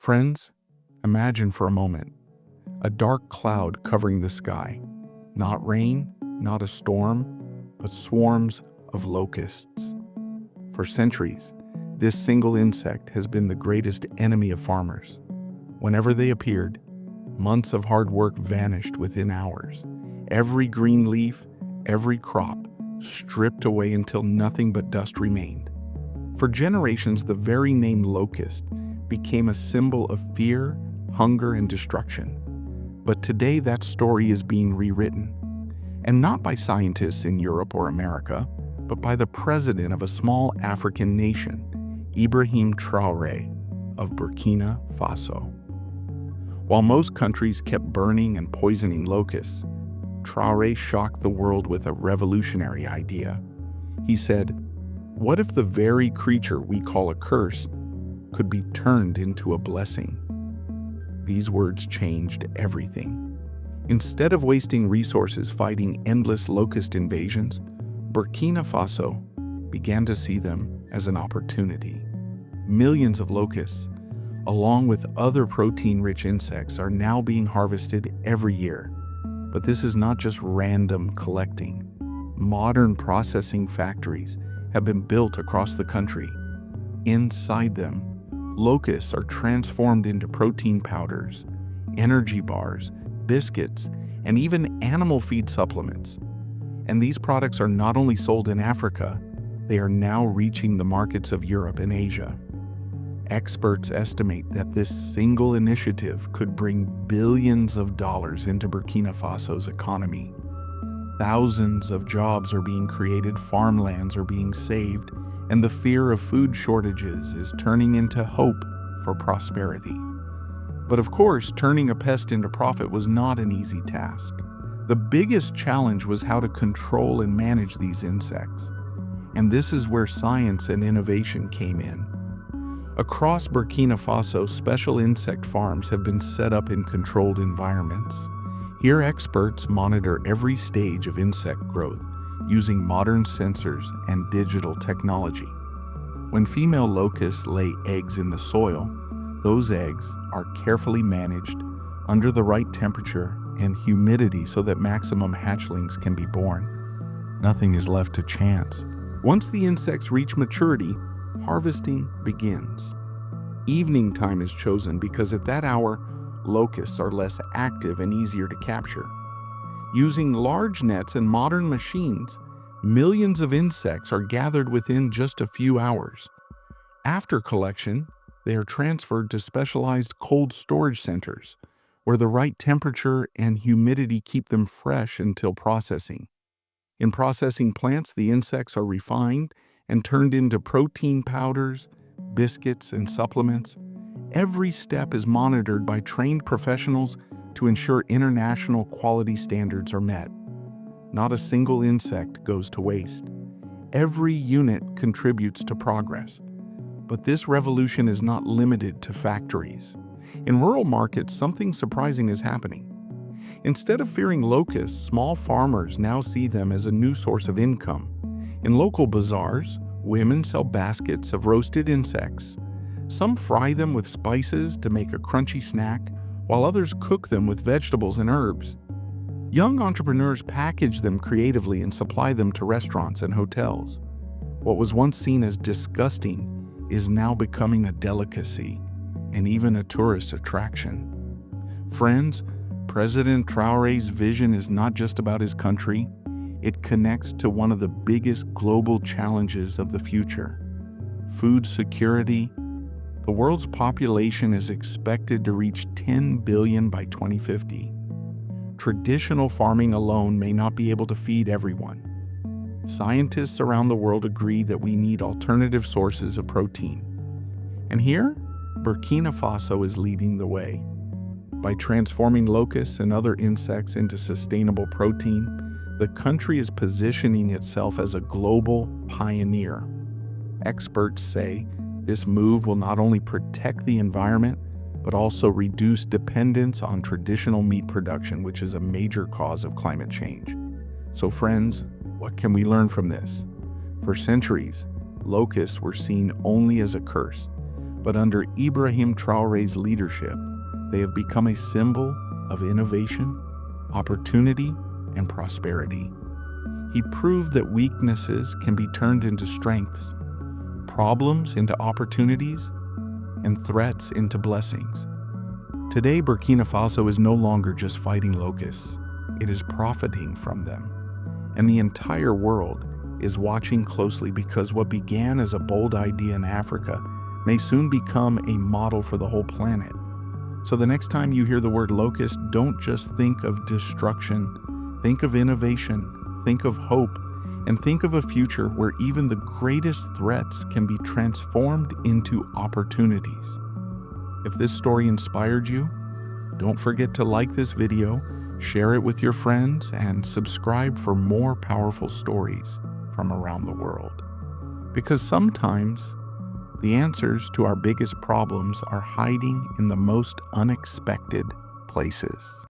Friends, imagine for a moment a dark cloud covering the sky. Not rain, not a storm, but swarms of locusts. For centuries, this single insect has been the greatest enemy of farmers. Whenever they appeared, months of hard work vanished within hours. Every green leaf, every crop, stripped away until nothing but dust remained. For generations, the very name locust became a symbol of fear, hunger, and destruction. But today that story is being rewritten. And not by scientists in Europe or America, but by the president of a small African nation, Ibrahim Traoré of Burkina Faso. While most countries kept burning and poisoning locusts, Traoré shocked the world with a revolutionary idea. He said, "What if the very creature we call a curse could be turned into a blessing?" These words changed everything. Instead of wasting resources fighting endless locust invasions, Burkina Faso began to see them as an opportunity. Millions of locusts, along with other protein-rich insects, are now being harvested every year. But this is not just random collecting. Modern processing factories have been built across the country. Inside them, locusts are transformed into protein powders, energy bars, biscuits, and even animal feed supplements. And these products are not only sold in Africa, they are now reaching the markets of Europe and Asia. Experts estimate that this single initiative could bring billions of dollars into Burkina Faso's economy. Thousands of jobs are being created, farmlands are being saved, and the fear of food shortages is turning into hope for prosperity. But of course, turning a pest into profit was not an easy task. The biggest challenge was how to control and manage these insects. And this is where science and innovation came in. Across Burkina Faso, special insect farms have been set up in controlled environments. Here, experts monitor every stage of insect growth using modern sensors and digital technology. When female locusts lay eggs in the soil, those eggs are carefully managed under the right temperature and humidity so that maximum hatchlings can be born. Nothing is left to chance. Once the insects reach maturity, harvesting begins. Evening time is chosen because at that hour, locusts are less active and easier to capture. Using large nets and modern machines, millions of insects are gathered within just a few hours. After collection, they are transferred to specialized cold storage centers, where the right temperature and humidity keep them fresh until processing. In processing plants, the insects are refined and turned into protein powders, biscuits, and supplements. Every step is monitored by trained professionals to ensure international quality standards are met. Not a single insect goes to waste. Every unit contributes to progress. But this revolution is not limited to factories. In rural markets, something surprising is happening. Instead of fearing locusts, small farmers now see them as a new source of income. In local bazaars, women sell baskets of roasted insects. Some fry them with spices to make a crunchy snack, while others cook them with vegetables and herbs. Young entrepreneurs package them creatively and supply them to restaurants and hotels. What was once seen as disgusting is now becoming a delicacy and even a tourist attraction. Friends, President Traoré's vision is not just about his country. It connects to one of the biggest global challenges of the future: food security. The world's population is expected to reach 10 billion by 2050. Traditional farming alone may not be able to feed everyone. Scientists around the world agree that we need alternative sources of protein. And here, Burkina Faso is leading the way. By transforming locusts and other insects into sustainable protein, the country is positioning itself as a global pioneer. Experts say this move will not only protect the environment, but also reduce dependence on traditional meat production, which is a major cause of climate change. So friends, what can we learn from this? For centuries, locusts were seen only as a curse. but under Ibrahim Traoré's leadership, they have become a symbol of innovation, opportunity, and prosperity. He proved that weaknesses can be turned into strengths, problems into opportunities, and threats into blessings. Today, Burkina Faso is no longer just fighting locusts. It is profiting from them. And the entire world is watching closely because what began as a bold idea in Africa may soon become a model for the whole planet. So the next time you hear the word locust, don't just think of destruction. Think of innovation, think of hope, and think of a future where even the greatest threats can be transformed into opportunities. If this story inspired you, don't forget to like this video, share it with your friends, and subscribe for more powerful stories from around the world. Because sometimes the answers to our biggest problems are hiding in the most unexpected places.